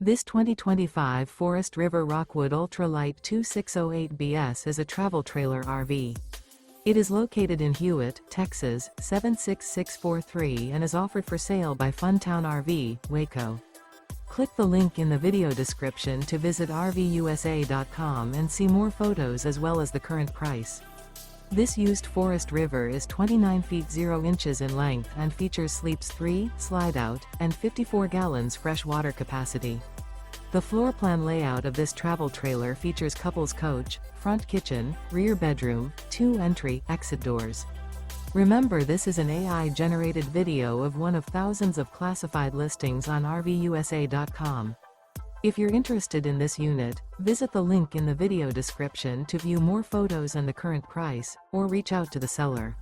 This 2025 Forest River Rockwood Ultralight 2608BS is a travel trailer RV. It is located in Hewitt, Texas, 76643 and is offered for sale by Funtown RV, Waco. Click the link in the video description to visit RVUSA.com and see more photos as well as the current price. This used Forest River is 29 feet 0 inches in length and features sleeps 3, Slideout, and 54 gallons fresh water capacity. The floor plan layout of this travel trailer features couples coach, front kitchen, rear bedroom, 2 entry/exit doors. Remember, this is an AI-generated video of one of thousands of classified listings on RVUSA.com. If you're interested in this unit, visit the link in the video description to view more photos and the current price, or reach out to the seller.